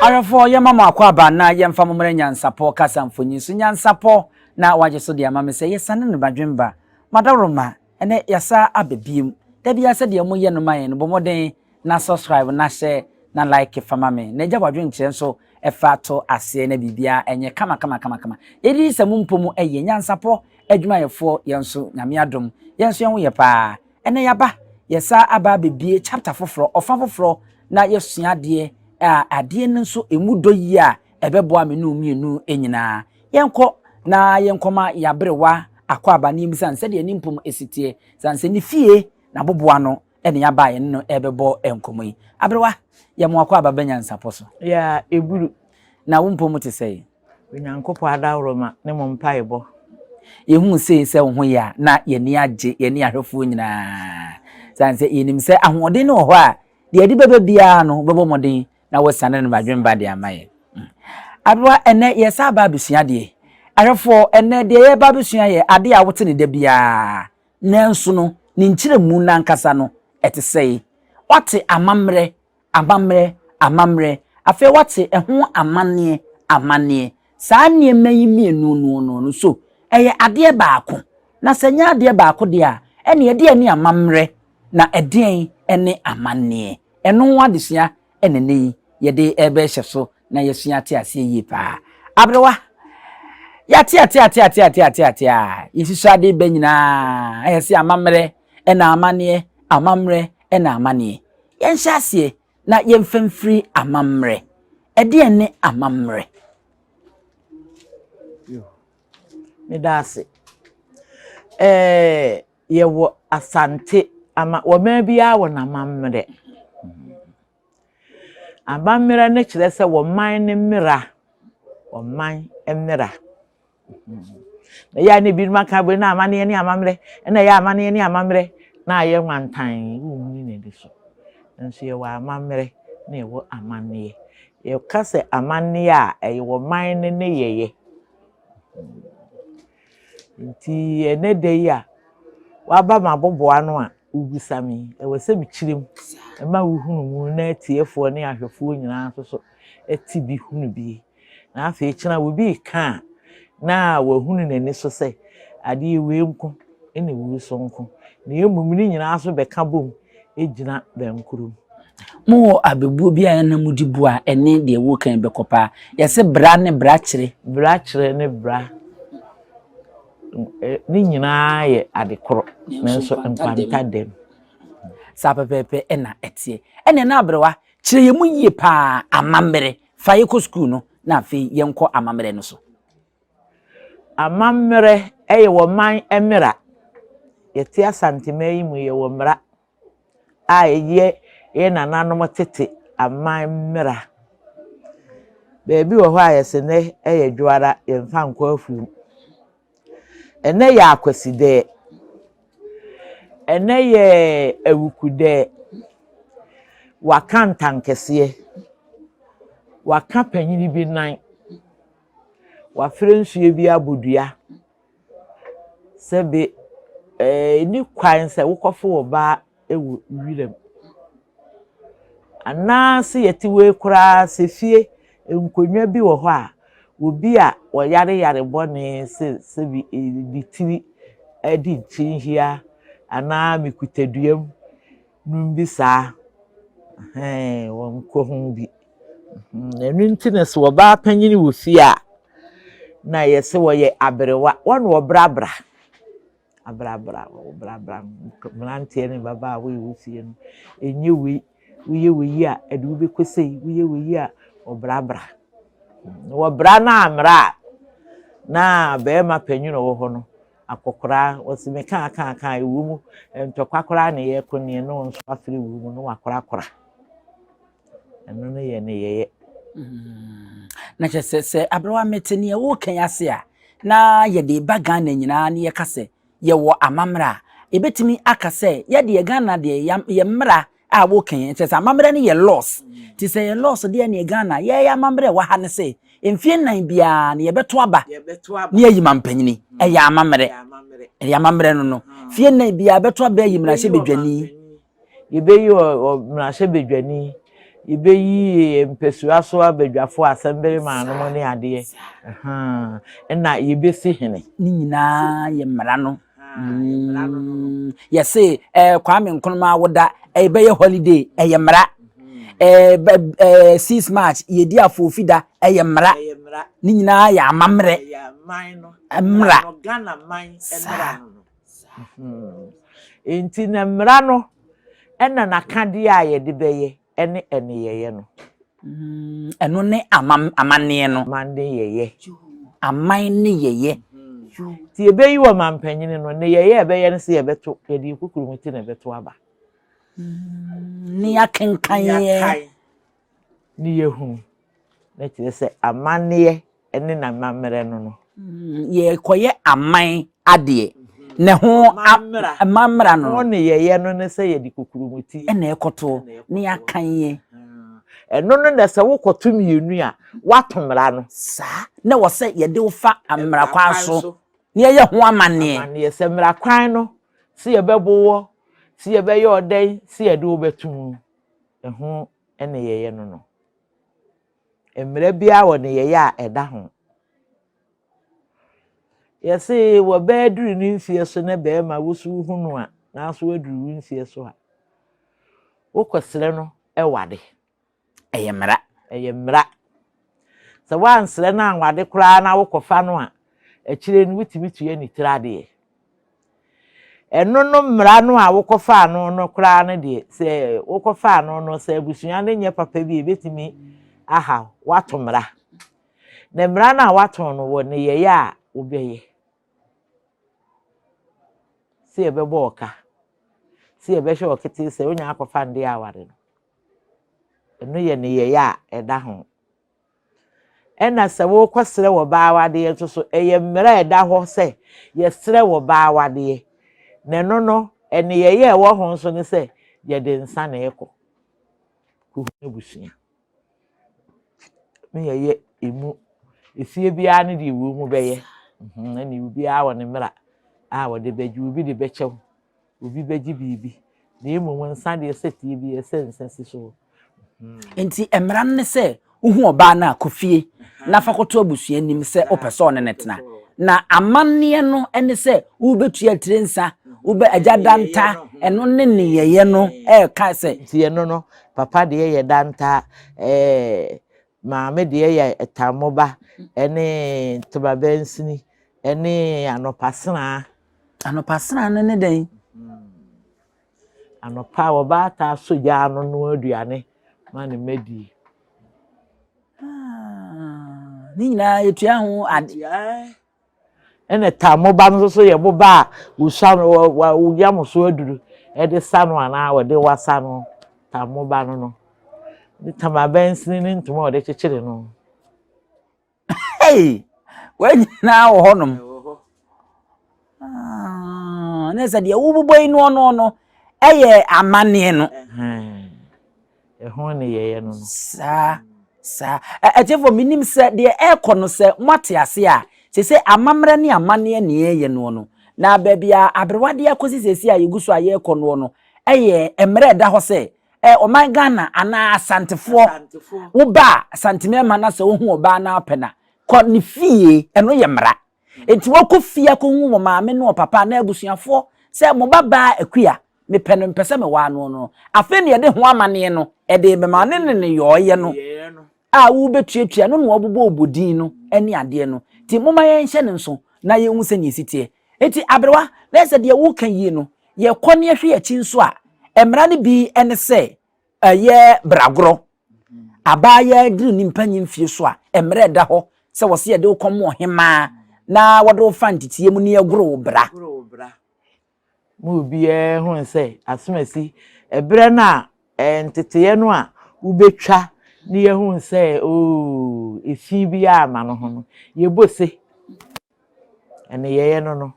Arafo ye mama akwaba na ye mfa momre NYANSAPO kasa mfonyi so NYANSAPO na waje so de mama se ye sane ne badwemba madaroma ene yasa abebiem da bia se de mo ye no maye no bomoden na subscribe na share na like fama me na ja badwen kire so efa to ase na bibia enye kama edi se mumpomu eye NYANSAPO adwumayefo yenso nyame adom yenso yenwo ye pa ene yaba yesa aba bebie chapter foforo ofa foforo na yesua de ade nso emudo yi a ebeboa me no mienu enyina yenko na yenkoma yabrewa akwaba ni misa nse de nimpom esitie sanse ni fie na boboa no ene yaba ye no ebebo enkomo yi abrewa ye mo akwaba NYANSAPO so ya eburu na wumpom te sei onyankopɔ adawroma ne mo mpaebo yehu se ho ya na ye ni age ye ni ahwefo nyina sanse yenim se ahode ne ho a de ade bebe bia no bebo modin na wasane no badwemba de amaye abwa ene yesa ba besua de ahwefo ene de ye ba besua ye ade a wote ne da bia nanso no ne nkyiremu na nkasa no etesei wate amamre afe wate eho amane saa ne mayi mienu no so eye ade baako na sanya ade baako de a ene ye de ani amamre na eden ene amane eno wadesua enene yede ebe hyeso na yesua te ase yi pa abrewa ya te yesisa de benyina ayese amamre ena amane yenhya ase na yemfamfiri amamre ede ne amamre medase yewo asante ama wo ma bia wo na amamre amamre ne kire se wo man ne mira wo man emira na ya ne bi maka bo na amane ne amamre na ya amane ne amamre na aye nwantan wo ni ne de so nso ye wa amamre na ye wo amane ye kase amane a ye wo man ne yeye nti ene de ya wa ba maboboa no a ubusami ewese bichirim ema wuhunu mu na tiefo ne ahwefo nyina so eti bi hunu bi na afa ekina wo bi ka na wahunu nani so se ade we nko ene wu so nko na emumuni nyina so beka bom ejina benkurum mo abebu bia na mudibu a ene de wo kan bekopa yese bra ne bra kire ne bra ni nyina ye adekoro nanso nkwanta dem sa pepepe ena etie ene na abrewa kire yemu yie pa amamre fa ye ko school no na afi yenko amamre no so amamre eye wo man emira yeti Asante mayi mu ye wo mra a ye nananom tete amamra beebi wo ho ayese ne eye dwara ye mfa nkwa afu ene ya akwaside ene ye awukude waka ntankese waka panyini bi nan wafre nsuye bi abodua sebe ni kwan se wokofo wo ba ewu wirem anase yeti we kura se fie nkonwa bi wo ho a obi a wo yare bone se bi ditiri edi chinhia ana mikutaduam numbisa won ko hu bi enu ntines wo ba panyini wo fie a na yese wo ye abrewa won wo brabra mlantie ne baba wo wo fie no enye we a edu be kwesei we a obrabra wo bra na amra na be ma panyino wo ho no akokora wosime kan ewu mu ntokwa na ye kone no nso afre ewu mu no wakora eno ne ye na chese abrewa meteni wo kan ase a na ye de baga na nyina na ye kase ye wo amamra ebetimi akase ye de Ghana de ye mra a wo kan chese amamra ne ye loss ti se ye loss de ne Ghana ye amamra wa ha ne se emfie nan bia na ye beto aba ne ayi mampanyini eye amamre no fie nan bia beto aba ayi mra hye bedwani ye be yi o mra hye bedwani Yebeyi mpesua so abadwafo asembere maano ne ade na yebesi hene ni nyina ye mmara no yese Kwame Nkrumah woda ebeye holiday eye mmara 6 March yedi afofida eye mmara ni nyina ya amamre ya man no mmara Ghana man mmara no enti na mmara no ena nakade a ye de beye ene yeye no eno ne amane no mande yeye aman ne yeye ti ebeyi wo mampanyini no ne yeye ebeye ne se yebeto yedi kukurumuti na beto aba ni akenkan ye ni yehu na kire se amane ene na mamere no ye koye aman ade ne ho amamra no ne yeye no ne se yedi kukurumuti ene ekoto ni akan ye eno no na se wokoto mienu a watomra no sa na wo se yede wo fa amra kwan so ni ye ho amane se mra kwan no se yebebowo se yebeye odan se yede wo betum eho ene yeye no emre bia wo ne yeye a eda ho yesi wo be duru ni mfie so ne be ma wosu hunu a na so aduru mfie so a wo kwesere no wade eye mra se wan sere na wade kura na wo kofa no a akire ni witimi tuye ni trade eno no mra no a wo kofa no kura na de se wo kofa no se abusua ne nye papa bi ebetimi aha wato mra na mra na wato no wo ne yeye a obeye se ebebo oka se ebehwe okete se onya akofa nde aware no eno ye ne yeye a eda ho ena se wo kwesere wo ba awade ye so eye mra eda ho se ye sere wo ba awade ne no ene yeye wo ho so ne se ye de nsa na eko ku ebusia me yeye emu efie bia ne de wo mu beye ene ubi a wo ne mra a wo de beji ubi de bechew ubi beji bibi na emu nsa de seti bi esense so enti emran ne se uhu oba na akofie na fakoto abusua nim se opeso ne netena na amanne no ene se ubetua tirensa ube ajadanta eno ne ne yeye no ka se ti eno no papa de ye danta maame de ye etamoba ene tobabensini ene anopasena ne den anopa wo ba ta soja no aduane mane medi ni nyina etua ho ade ene tamoba no so ye boba usa no wo yam so aduru e de sano ana wo de wasa no tamoba no ni tamabensini ni ntoma wo de chechire no hey when na wo honom na se de wo no eye amane no ho ne yeye no sa ejefo minim se de ekono se mwate ase a se amamre ne amane ne yeye no na babia abrewade akosi sesi a yeguso a ye ekono no eye emre da ho se oman Ghana ana asantefo wo ba santimema na se wo hu oba na apena ko ne fie eno ye mra enti wo ko fie ko hu mo maame no papa na abusuafo se mo baba akua me peno mpese me wa no afa ne de ho amane no e de be ma ne yo ye no a wo betuatua no obobo obodin no ene ade no ti moma ye nhye ne nso na ye hu se ne sitie eti abrewa na se de wo kan yi no ye kone hwe ya chi nso a emra ne bi ene se ye Bragoro abaya diri ni mpanyi mfie so a emre da ho se wo se ye de komo hema na wodo fantitie mu ne agro bra mu bi hu se asomasi ebre na nteteye no a ubetwa ni ye hu se efi bi a ma no ho no ye bose ene ye no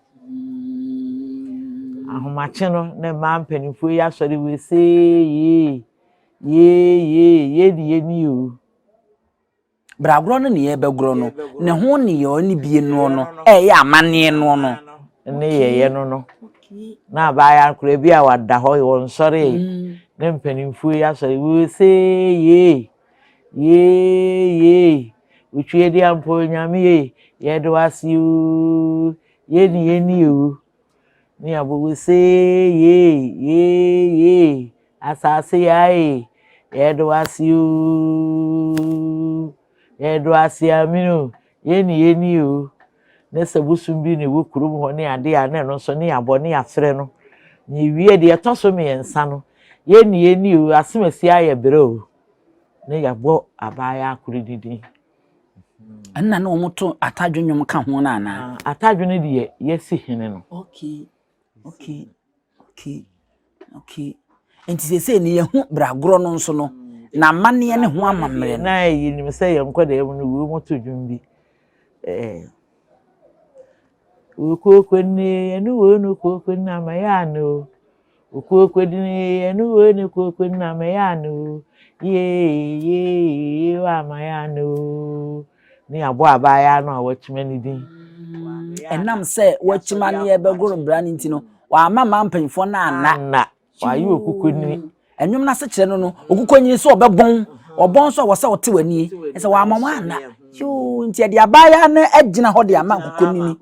ahomache no ne ma mpanifo ya sori we se ye die ni o Bragoro no ne ye begoro no ne ho ne yo ni bie no ya amane no ne ye no na ba ya nkura bi a wada ho won sori na mpanimfo ya so we say ye utwe di ampo nyame ye do asiu ye ni o ni abo we say ye asase ya ye do asiu ye do asiamino ye ni o na sabusum bi ne wo kurum ho ne ade a na no so ne abo ne afre no ni wie de etoso me ensa no ye ni o asemasi aye bere o ne yabo abaya akurididi anna no moto atadwonwom ka ho na ana atadwone de yesi hene no okay enti se ne yehu bragoro no nso no na manne ne ho amamre no na yi nim se ye nkode ye no wo moto dwum bi ukokwenni enu wo no kokwenni amayano ukokwenni enu wo no kokwenni amayano ye wa amayano ni abo abaya no awachima ni din enam se wachima ne ebegoro brani ntino wa mama mpanfo na ana wa yi okukwenni enwom na se kire no okukwenni so obon so wose wote wani ese wa mama ana yo nti de abaya na agina ho de ama okukwenni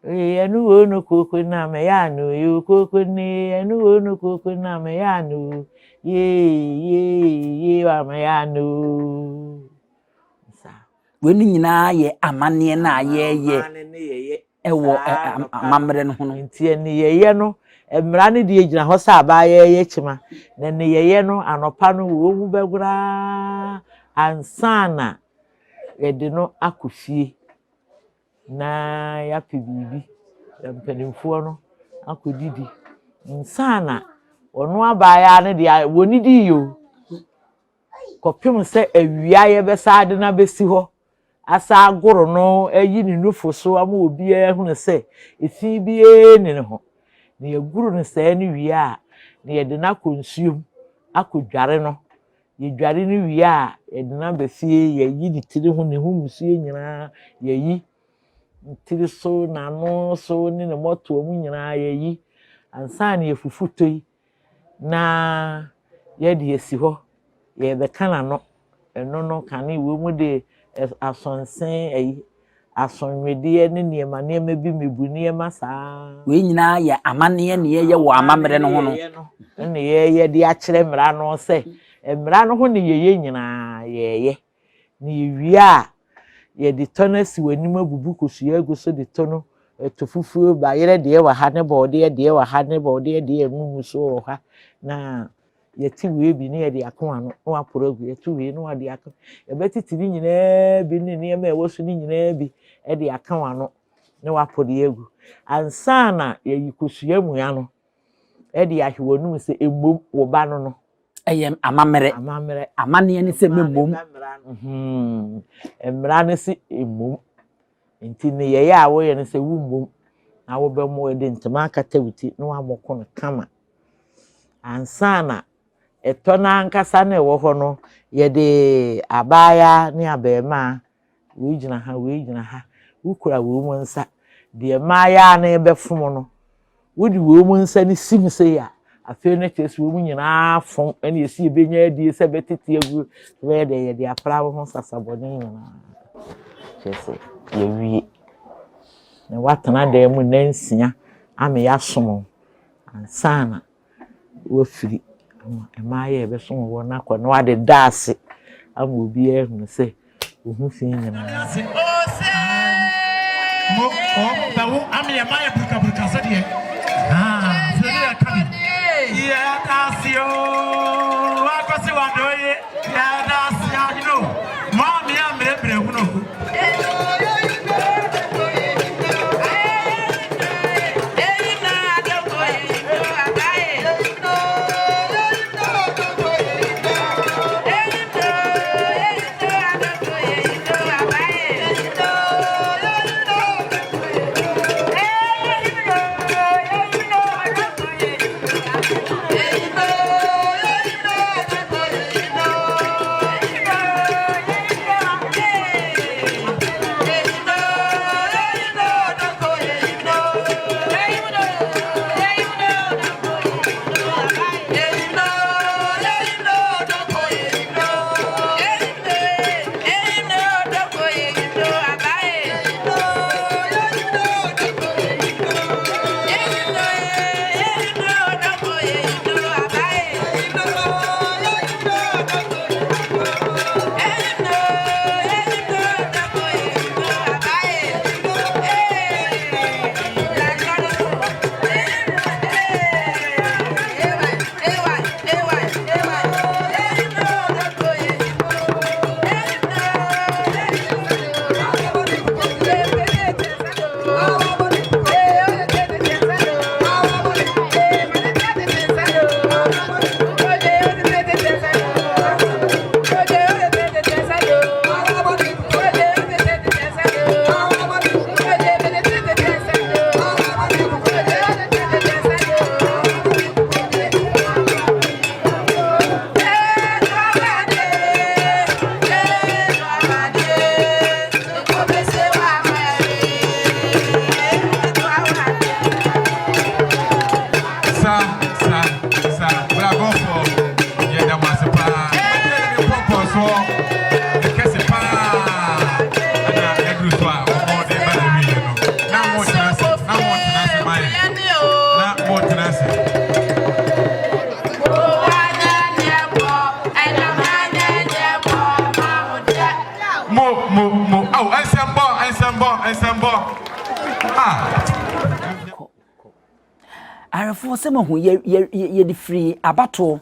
enu wo no kokwenni amayano yo kokwenni enu wo no kokwenni amayano ye wa amayano weni nyina ye amane na ye ewo amamre no hono nti eni ye no emra ne de gina ho sa ba ye chima na ne ye no anopa no wo mu begura ansana ye de no akofie na ya pibibi mpanimfo no akodidi nsana ono abaya ne de woni di yo kopim se awia ye besade na besi ho asa agoro no ayi ni nufo so ama obi ehunu se efi bie ne ho na yeguru ne se ne wie a na ye de na konsuom akodware no ye dware ne wie a ye de na befie ye yi ni tiri ho ne hu musuo nyina ye yi tiri so na no so ne moto mu nyina ye yi ansa na ye fufutoi na ye de esi ho ye be kana no eno no kane wo mu de asonsen asonwede ne niema bi mebu niema saa we nyina ya amane ne ye wo amamre no ho no ne ye de akire mra no se mra no ho ne ye nyina ye ne wie a ye de tonasi wanim abubu kosua agu so de tono tofufuo ba yere de wa ha ne bo de wa ha ne bo de emu so wo ha na yeti we bi ne ye de akon ano no aporogu yeti we no ade akon ye betiti ni nyina bi ne niema e wosu ni nyina bi e de akon ano ne wapode egu ansa na ye yikosua mu ya no e de ahwonu se embom wo ba no eyem amamre amane ne se memmom emra ne se emmom enti ne ye ya wo ye ne se wummom na wo be mo de ntama akatawuti no amoko no kama ansa na etona ankasa na ewo ho no ye de abaya ne abema we gina ha ukura wo mu nsa de maya na ebefom no wodi wo mu nsa ne sim se ya afi na chesu wo mu nyina afon ene esi ebenya die se betete agu we de ye de apra ho sasabone nyina chese ye wie na watana da mu nansia ame ya som ansana wo firi emaaye be so wo na kwa no ade daase ama obi ehunu se ohun fi nyina mo ba wo ame ya maaye burka se de se de kabi ya daasio akosi wandoye ya daasio you know mo ame ya mbre huno Arefo se mo hu ye di free abato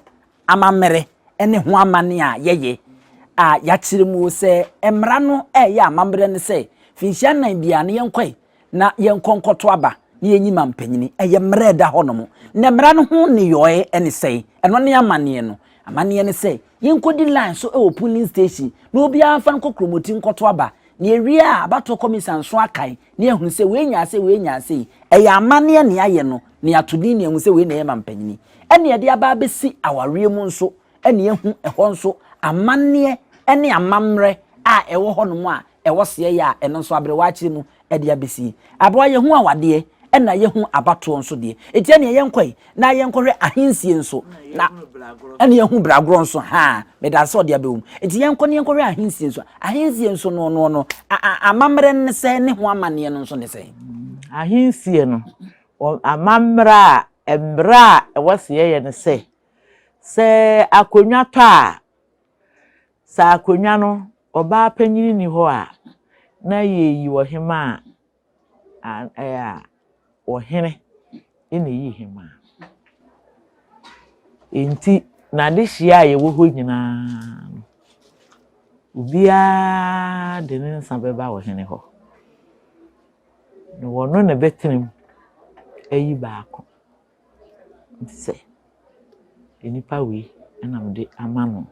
amamere ene ho amane a yeye a ya kire mu se emra no ya amamere ne se finhia nan bia ne yenkoi na yenkonkoto aba ne yenyima mpanyini ye mre da hono ne mra no ho ne yoe ene sei eno ne amane no amane ne sei yenkodi line so police station na obi afa no kokromoti nkoto aba ne ewie a abato commission so akai ne ehunu se we nya se ya amane ne aye no ne atodi ne ehunu se we na ye mampanyini ene ye de aba besi aware mu nso ene ehu eho nso amane ene amamre a ewo ho no mu a ewo se ya eno nso abre wa kire mu ede abesi abro ye hu awade ena ye hu abato nso de etie ne yenkoi na yenkohwe ahensie nso na ene ye hu bragoro nso ha me da so de abewum etie yenkohwe ahensie nso no amamre ne se ne hu amane no nso ne se ahensie no amamra embra ewo se ye ne se akonwa to a sa akonwa no oba panyini ni ho a na yeyi wo hema a ohene ene yi hema enti na de hia ye wo ho nyina ubia de ne nsabeba wo hene ho no wono na betenem ayi baako se enipa wi enam de amano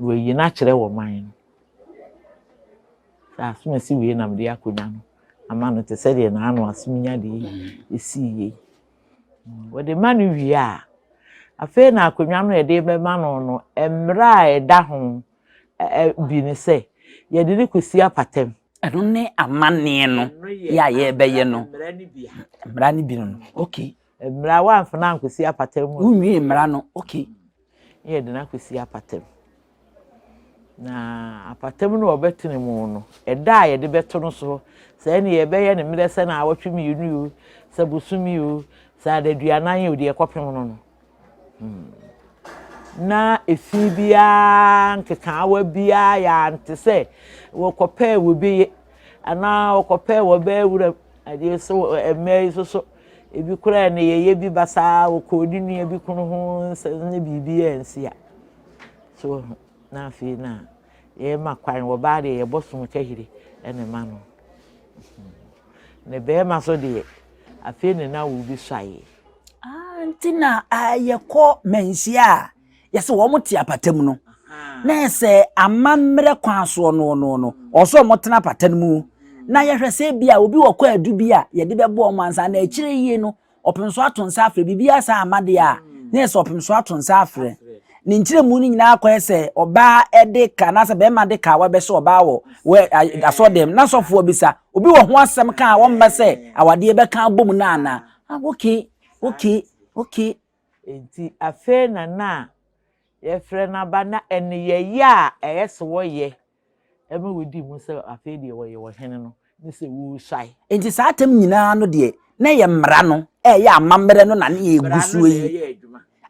wo yi na kire wo man sa sumasi wi enam de akonya no amano te se de na anu asumunya de esiye wo de manu wi a afa na akonya no ye de be mano no emra eda ho bi ne se ye de ne kosi apatem eno ne amane no ya ye beye no emra ni bi no okay emra wa afna ankosi apatem unwi emra no okay ye de na kosi apatem na apatem no obetene mu no eda ye de beto no so se ne ye beye ne mire se na awotwemi yunu se busumi o sa de duanan ye odi ekopem no na efi bia nkeka awa bia ya nte se wo kope wo bi ana wo kope wo ba wura ade so emai so ebi kura ne ye bi basa wo kodi nu ebi kunu ho ne bibi ensia so na fi na ye makwan wo ba de ye bosum kahiri ene ma no ne be ma so de afi ne na wo bi swaye ntina ayeko menhia yese wo mote apatam no na ese amamre kwaso no oso motena apatam mu na yehwese bia obi wokọ adu bia ye de bebo omansa na akire yie no opemso atonsa afre bibia sa amade a na ese opemso atonsa afre ni nkire mu ni nyina akọ ese oba ede ka na se be ma de ka wa be so oba wo we aso dem na sofo bisa obi wo ho asem ka wo mba se awade be ka bom na ana okay enti afe na ye frɛ na ba na ene ye ya eyese wo ye eme wodi mu se afe de wo ye wo hene no ne se wo swai enti sa atem nyina no de na ye mra no ya amamre no na ne ye gusuo yi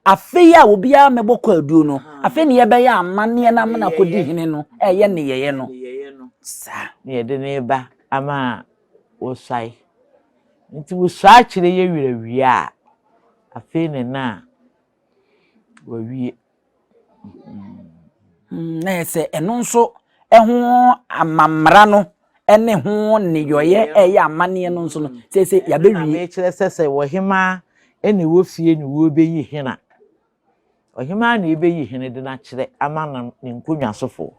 afe ya obi a mebokọ adu no afe ne ye be ya amane na mna kodi hene no ye ne ye no sa ne de ne ba ama wo swai enti wo swai kire ye wirawie a afe ne na wo wie na ese eno nso eho amamra no ene ho ne yoye ya amane no nso no sese ya be wie na kire sese wo hema ene wo fie ne wo be yi hena wo hema na ebe yi hene de na kire ama na ne nkonwa sofo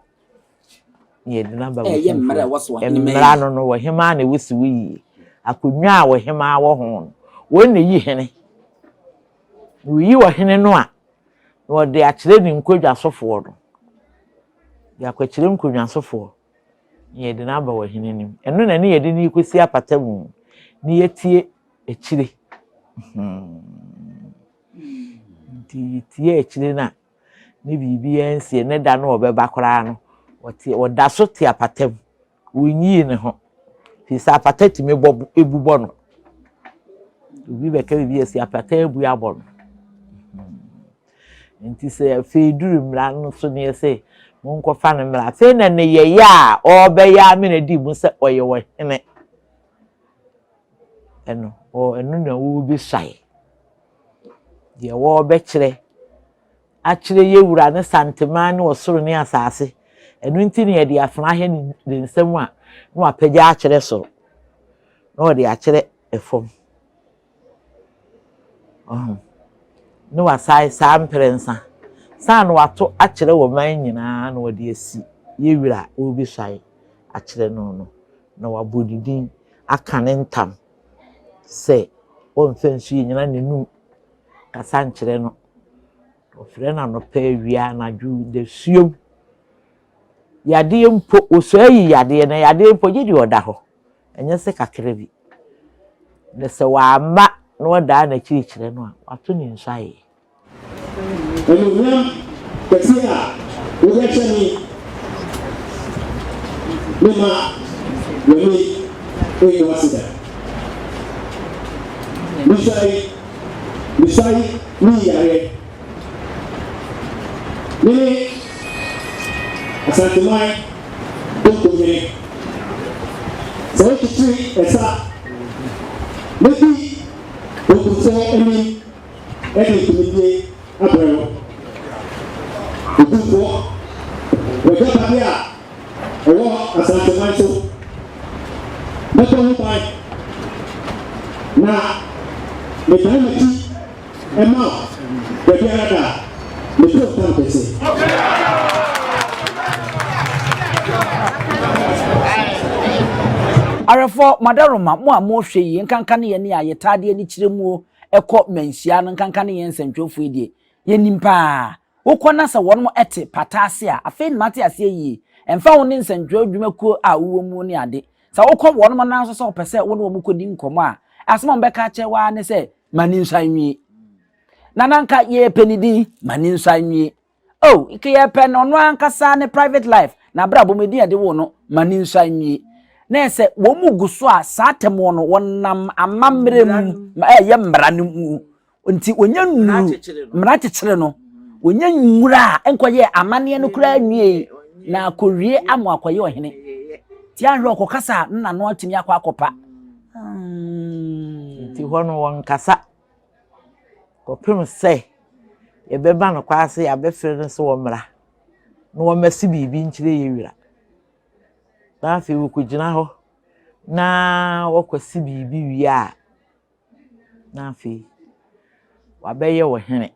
ne de na ba wo mra waso emra no wo hema na wo si wo yi akonwa wo hema wo ho wo ne yi hene wo yi wo hene no a no de akire ne nkonwa sofo no ya kwachire nkonwa sofo ye de na ba wo hene nim eno na ne ye de ni kosi apatamu ni yetie ekire tie ekire na ne bibi ensie ne da no obeba kora no woda so tie apatam wonyi ne ho fi sa apatati me bob ebubo no obi be ka bibi esi apatam ebu abo no nti se fe duru mra no so ne se monko fa ne mra fe na ne ye ya obe ya me na di mu se oye wo hene eno o eno na wo bi sai de wo be kire a kire yewura ne santema ne osoro ne asase eno nti ne de afna he ne nsem a no apagya a kire soro no de a kire efom no wasai samprensa san wato a kire wo man nyina na wo de asi yewura wo bi sai a kire no na wabodidin akane ntam se onfensu nyina nenu kasa nkire no ofre na no pa awia na dwu de suom yade mpo osuayi yade na yade mpo gidi oda ho enye se kakere bi de se wa ma na oda na kire no a wato ni nsaye enu kesia wo ya chani mema wemi oyo wasida misai ni yare ni Asante mai don't me so to esa maybe don't say any community abro do we got here owo Asante mai so Meto hupai na metamati ema bebe ada meto tampese Arefo madaroma mo a mo hwe yi nkanka ne ye ne ayetade ni kiremu ekọ manhia no nkanka ne ye nsantwofo die ye nimpa wokọ se wonmo ete patase a afi ne mate ase yi emfa wo ne nsantwo adwumakuo a wo mu ne ade sa wokọ wonmo na so so pese wo ne wo mukodi nkomo a asema mbeka che wa ne se mani nsanwi nananka ye penidi mani nsanwi oh ike ye pen ono ankasa ne private life na bra bomedi ade wo no mani nsanwi na se wo muguso a satemo no wonam amamrem ye mbrane mu nti onya nuru mra chechire no onya nwura enkoye amane no kura nwie na akowie amo akoye ohene ti anhwe okokasa nna no atimi akopa nti hono won kasa kopem se ye beba no kwase ya befre no se wo mra no wo masi bibi nkire ye wira na fi wo kugina ho na wo kwasi bibi wi a na fi wabeye wo hene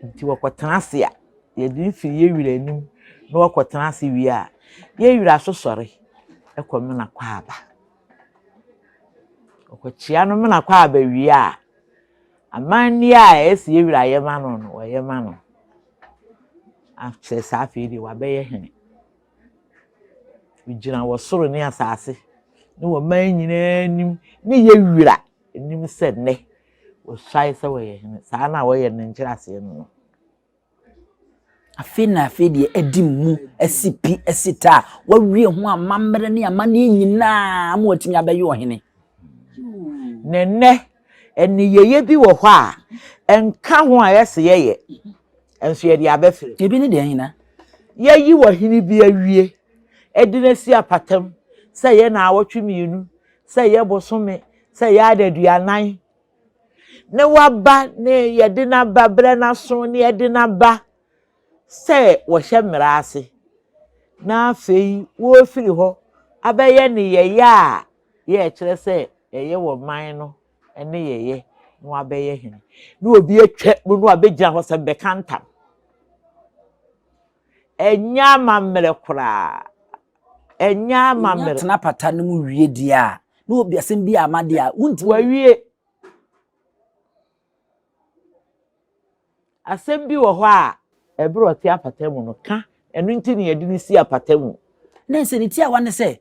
nti wo kwotase a ye di fi ye wira anim na wo kwotase wi a ye wira sosore ekomena kwa aba okochia no mena kwa aba wi a amani a esi ye wira ye mano no wo ye mano afse safi di wabeye hene ujina wo soro ne asase ne wo man nyina nim ne ye wira nim se ne wo sai se wo ye hene sa na wo ye ne nkirase no afina afidi edimu esipi esita wawie ho amamre ne amane nyina ama otimi abaye ohene nenne eni yeye bi wo ho a enka ho a yese yeye enso ye di abefre ebi ne de hina yeyi wo hene bi awie edinesi apatam se ye na awotwemienu se ye bosome se ye adaduanan ne waba ne ye de na ba bre na so ne ye de na ba se wo hye mraase na afei wo firi ho abaye ne ye ya ye kire se ye wo man no ene ye no abaye hene no obi atwa mu no abegina ho se be kantam enya mamre kura enya mamre tena pata no mu wie dia no obi asem bi amade a wunti wawie asem bi wo ho a ebro ti apatamu no ka enu nti ne yedi ni si apatamu na se ni ti awane se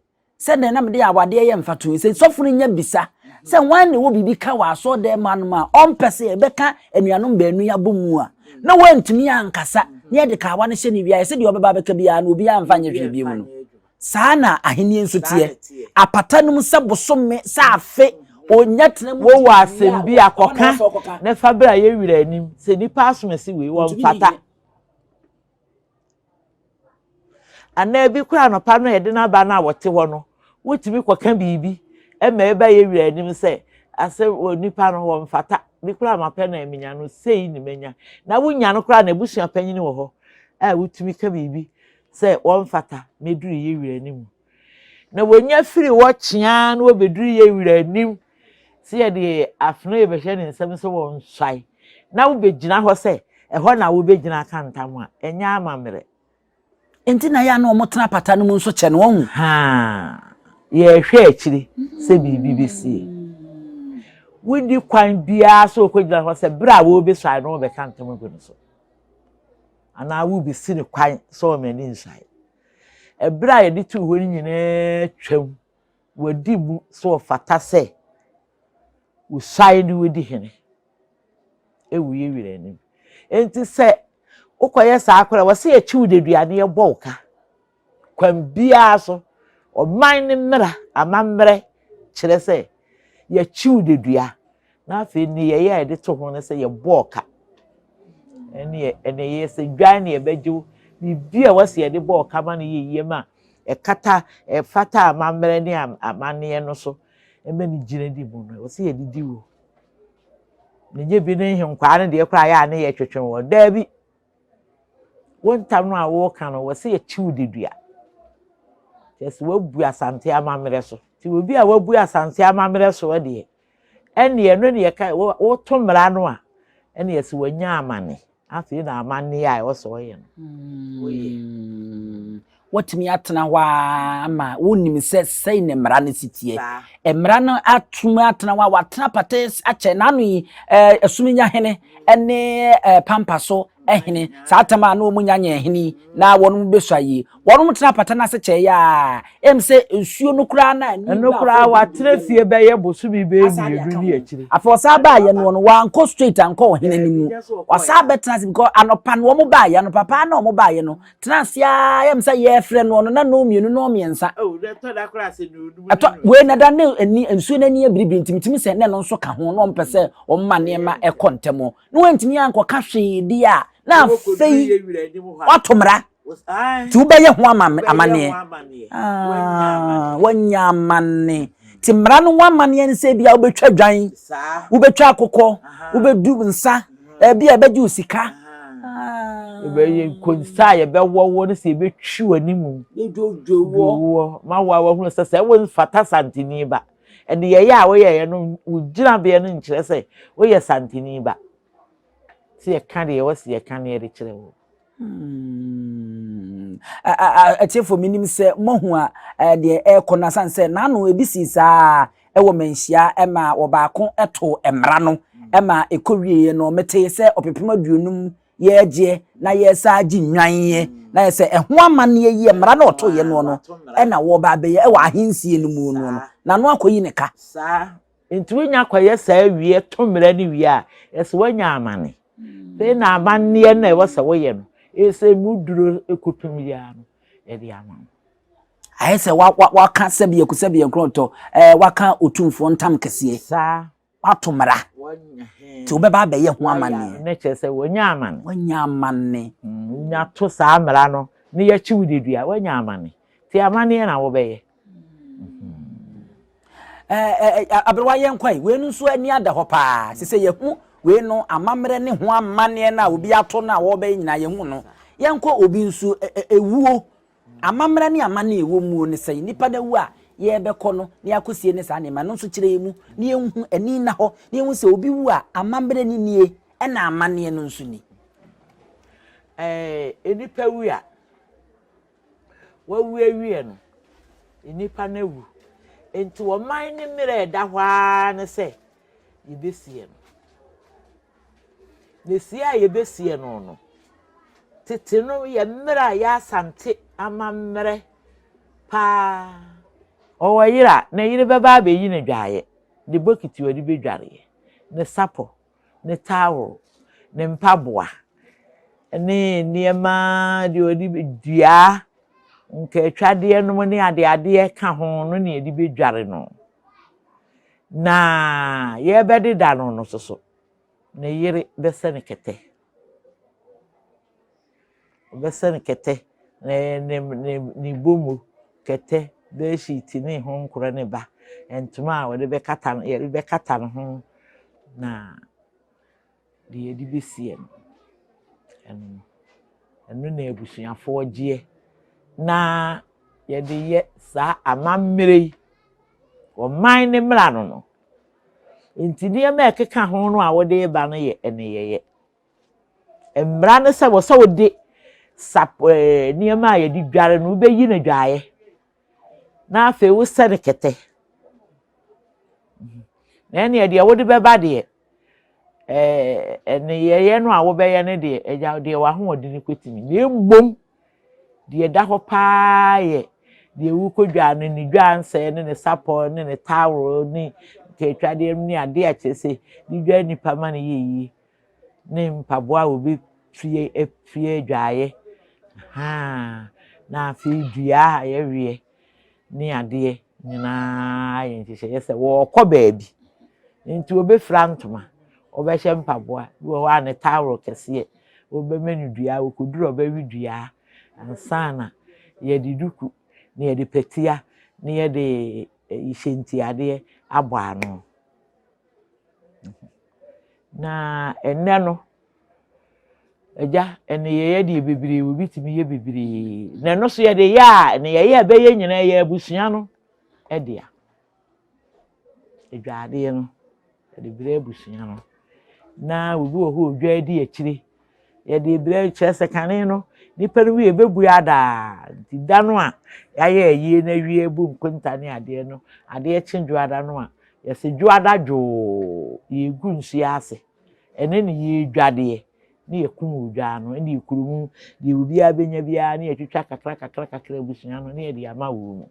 na me de awade ye mfato se sofunu nya bisa se wan ne wo bibi ka wa so de man ma ompese e beka anuanom baanu ya bomu a na wantumi ankasa ne de ka awane hye ni bia se de obeba beka bia na obi amfa nya hwe bia mu no sana ahenie nso tie apatanum se bosome sa afe onya tena mu wo wa asem bi akoka ne fabra ye wira anim se nipa asomesi we wo mfata ana bi kura no pa no ye de na ba na wote ho no wotimi koka bibi ema eba ye wira anim say ase onipa no wo mfata ni kura mape na emenya no sei ni menya na wonya no kura na ebusua panyini wo ho wutumi ka bibi say wo mfata meduru ye wira anim na wonya firi wo kyea no obeduru ye wira anim si ye de afno ye behye ne nsem so wo nswai na wo begina ho say eho na wo begina kantam a enya amamre enti na ya na omotena pata no mu nso che no wo ha ye hwe akiri se bibi bisi wudi kwan bia so okogina ho say bra wo be swai no be kantam agu no so ana wo be si ne kwan so mani nswai ebra ye de tu ho ni nyina twam wadi mu so fata say wo swai ni wodi hene ewuye wira ni enti say ukoye sa akora wo say achiw de duane ye boka kwan bia so o man ni mra amamre kire say ye chiw de dua na afi ni ye de to ho ne say ye boka ene ye say dwan ye beju bibia wo say de boka ma ne ye ma e kata e fata amamre ni amane no so eme ni gire di mu no wo say ye didi wo ne bi ne hwenkwa ne de kra ya ne ye twetwen wo da bi wontam no a wo ka no wo say ye chiw de dua yes wabu Asante amamre so ti obi a wabu Asante amamre so de ene no ne ka wo to mra no a ene yes wanya amane afi na amane a wo so ye no oye watimi atena wa ma wonim sei ne mra ne sitie mra no atuma atena wa watena pates ache na no asuminya hene ene pampa so ehene saatama na omunya nya ehene na wonum beswaye wonum tena pata na se che ya emse nsuo no kura na ni no kura wa tena fie be ye bosu bi be miedu ni akiri afosa ba ye no wa anko straight anko hene ni mu wasa betena se because anopa no mo ba ye no papa na mo ba ye no tena sia emse ye frɛ no no na no mienu no miensa de to da kura se no du ato we na da ne ani nsuo na ni abiribi ntimitimi se ne no nso ka ho no mpese o mma ne ma ekontemo no wantimi anko ka hwedi a na fei watomra ti ubeye ho amane wanya amane ti mra no amane ne se bia ubetwa dwan ubetwa akokɔ ubedu nsa bia beju sika ye konsa ye be wo ne se betwi animu ejojowo ma wa hu se wo fata santini ba ene ye ya wo ye no ugina be no nkire se wo ye santini ba si ye kan de wo si ye kan ye de kire wo atiefo minim se mohu a de ekona sanse na no ebisi saa ewo manhia ema wo baako eto emra no ema ekowie no mete se opepem aduonum ye je na ye sa agi nwanye na ye se eho amane ye emra na oto ye no no ena wo ba be ye ewo ahensie no mu no na no akoyi ne ka saa nti nya kwaye saa wie to mra ni wie a ese wanya amane pe na amane na e wo se wo ye no ese muduro ekopim ya no e di ama aye se wa ka sebie ku sebie kronto wa ka otumfo ntam kese saa watomra ti obeba be ye ho amane ne chese wanya amane nya to saa mra no ne ya chiwudedua wanya amane ti amane na wo be ye abrewa ye nkwai we nu so ani ada ho pa sese ye hu we no amamre ne ho amane na obi ato na wo be nyina ye hu no ye nko obi nsu ewuo amamre ne amane ewo mu ne sei nipa da wu a ye beko no ne akosie ne sa ne ma no so kire mu ne ehu ani na ho ne ehu se obi wu a amamre ne nie e na amane no nsu ni enipa wu a wa wu awie no enipa na wu enti wo man ne mere da hwa ne se ye besie no ne sia ye besie no no tete no ye mere ya Asante amamre pa o wayira na yire beba be yi ne dwaye de bokiti wadi be dware ne sapo ne tawo ne mpaboa ne niema de wadi be dua nke twade no ne ade ka ho no ne de be dware no na ye be de da no so ne yire be se ne kete ne bomu kete be shiti ne ho nkoro ne ba entuma we de be kata no ye be kata no ho na de ye di besie no enu na ebusuafo gye na ye de ye sa amammere o man ne mra no enti ne ma ekeka ho no a wo de ba no ye eneyeye emra ne se wo se wo de sap ne ma ye di dware no be yi na dwaye na afa wo se ne kete na ne de wo de be ba de eneyeye no a wo be ye ne de eja de wa ho odi ne kwetimi na embom de da ho pa ye de wu kodwa no ni dwa nse ne sapo ne tawro ni ketwade ni ade a chese ni dwa nipa ma ne yeyi ne mpaboa obi fie dwaye na fi dua ye wie ni ade nyina ye nhye ye se wo kɔ baabi nti obi frantoma obi hye mpaboa wo wa ne tawro kese obi menu dua wo koduro obi wi dua ansana ye di duku ni ye di petia ni ye di ishenti ade abo ano na enne no eja ene ye di bibiri obi timi ye bibiri na no so ye de ya ene ye be ye nyina ye abusua no e dia edwade no de bire abusua no na obi wo ho odwa di akire ye de bire kyerese kane no nipa no wie bebu ada di da no a ya ye na wie bu nkunta ne ade no ade chinjuada no a ye se juada jo ye gu nsu ase ene ne ye dwade ne ye kum odwa no ne ye kurumu de obi abenya bia ne ye twitwa kakra busua no ne ye de ama wo mu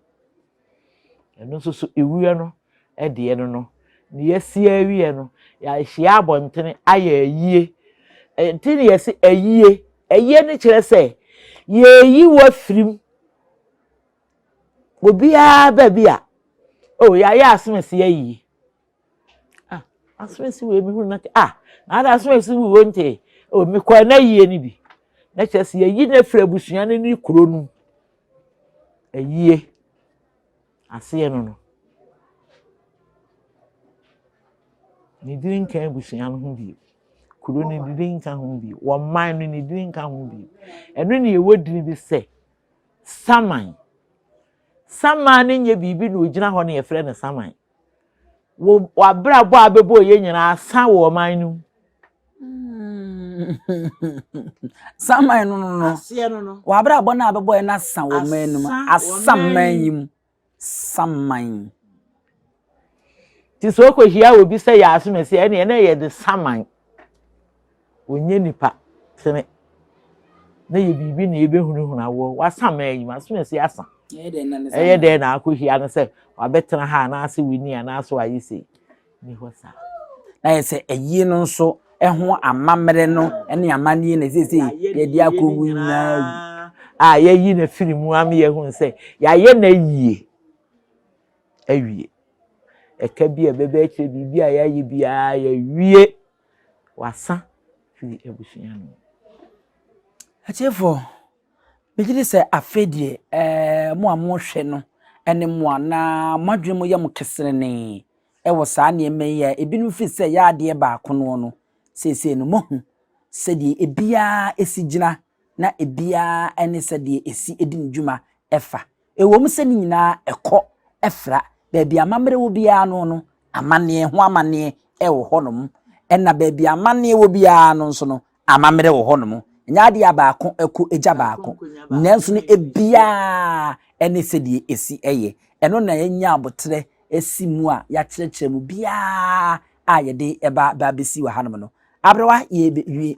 eno so ewuye no e de no ne ye si awie no ya hia abontene aye ayie ntini ye se ayie ne kire se ye yi wa firim obi a ba bia o ya asomesi ayi asomesi we mi hu na na da asomesi we wonte o mi kwa na yie ni bi na kire se yi na fra busua ne ni kuro nu ayie ase no ni din kan busua no hu bi kuro ni din kan hu bi wo man ni din kan hu bi eno ne ye wodini bi se saman ne nye bibi na ogina ho ne ye frɛ ne saman wo abrabo abebo ye nyina asa wo man nu saman no ase no wo abrabo na abebo ye na asa wo man nu asaman yim saman ti so ko hia obi se ya asomesi ene na ye de saman onye nipa tene na ye bibi na ebe hunu awo wasaman yim asomesi asa eye de na akohia no se wabetena ha na ase wini na aso ayise ni hosa na ye se ayi no nso ho amamere no ene amanie na sese ye di akowu na ye yi na firimu am ye hu se ya ye na yie awie eka bi bebe akire bibi a ya yi bia ya wie wasa firi ebusua no achefo bigiri se afedie mo amohwe no ene mo na modwe mo yam kesrene wo saa ne meya ebinu fi se ya ade ba kono no sese no mohu se die ebia esigina na ebia ene se die esi edin dwuma efa ewom se ni nyina ekọ efra baabi amamre wo bia no amane ho amane wo honom enna baabi amane wo bia no nso no amamre wo honom nyaade abaako eku eja baako nanso ne ebia ene se die esi eye eno na enya abotre esi mu a ya kyerɛkyerɛ mu bia a ye de eba ba besi wa hanom no abrewa ye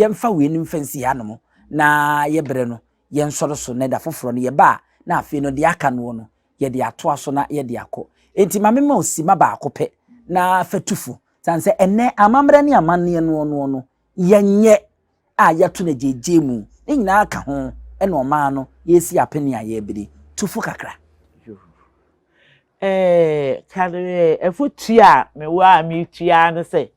mfa we nim fansi hanom na ye bre no ye nsoro so na da foforo no ye ba na afi no de aka no ye de ato aso na ye de akọ enti mamema osima baako pe na fatufu sanse enne amamre ne amanne no yenye a yato na jeje mu ni nyina aka ho ene oma no yesi apene a ye biri tufu kakra kare efutua me wa mi tua no se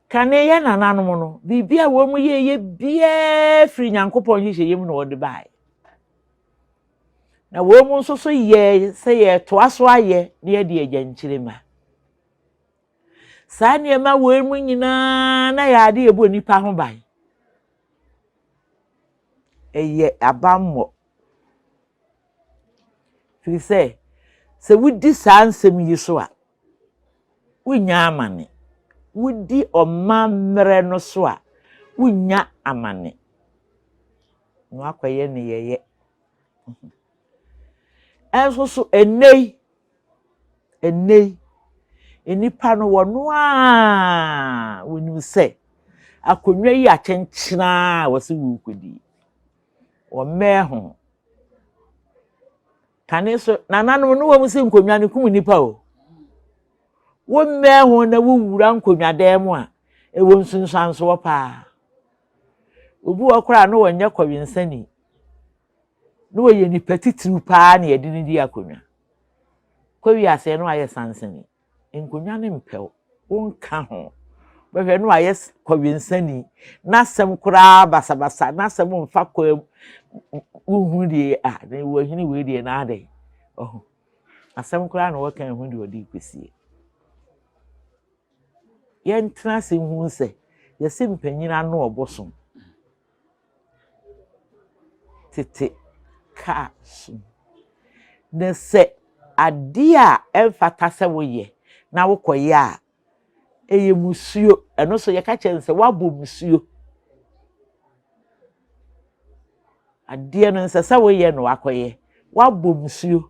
kane ye nananom no bibia wo mu ye bia firi nyankopon hihye yem no wode bai na wo mu nso so ye se ye to aso aye na ye de agya nkyirema saa ne ma wo mu nyina na ya de ebo nipa ho ban eye abammo fi se wudi saa nsem yi so a wunya amane wudi omamre no so a wunya amane no akwaye ne yeye enso so enei enipa no wono a wonu se akonwa yi akyenkyena wose wukudi wo meho kane so nananom no wo mu se nkonwa ne kum nipa o wo meho na wo wura nkonwa dem a e wo nsunsan so wo pa obi wo kora no wonye kwensani no wo ye nipa titiru pa na ye de di akonwa kwawi ase no aye sansani nkonwa ne mpew wonka ho behwe no aye kwensani na sem kora basabasa na sem mfa kwa uhudie a na wo hini we die na ade oh asem kora na wo kan hu de odi kwesie yentra se hu se ye se mpanyina no obosom tete ka sum na se ade a emfata se wo ye na wo koye a eye musuo eno so ye ka chense wabo musuo ade no nse se wo ye no akoye wabo musuo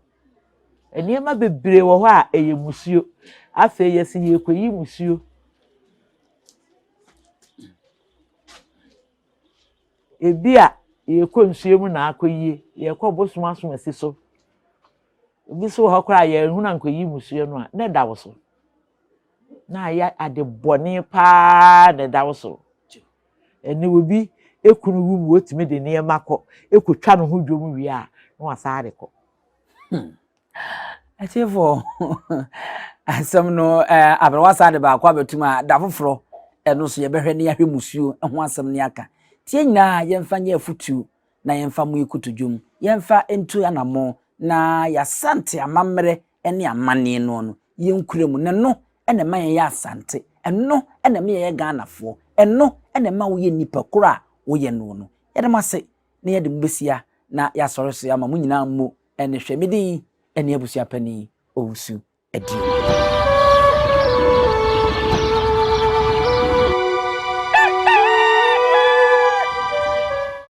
eniema bebre wo ho a eye musuo afa ye se ye koyi musuo ebia ye konsuo mu na akoyi ye ko bosom asom asi so obi so ho kra ye hu na nkoyi musuo no a na dawo so na ya ade bone pa na dawo so eni obi ekunu wu mu otime de ne makọ ekotwa no ho dwom wi a na wasare kọ achefo asem no abrawasa de ba kwa betuma da foforo eno so ye behwe ne yahwe musuo ho asem ne aka tie nyina yemfa nya afutu na yemfa mu ikutudwom yemfa entu anamo na ya Asante amamre ene amane no yenkuremu ne no ene ma ye Asante eno ene ma ye Ghanafo eno ene ma wo ye nipa kura wo ye no yede mase ne yede mbesia na ya sore so ya ma mu nyina mu ene hwemedi ene abusia pani owusu edi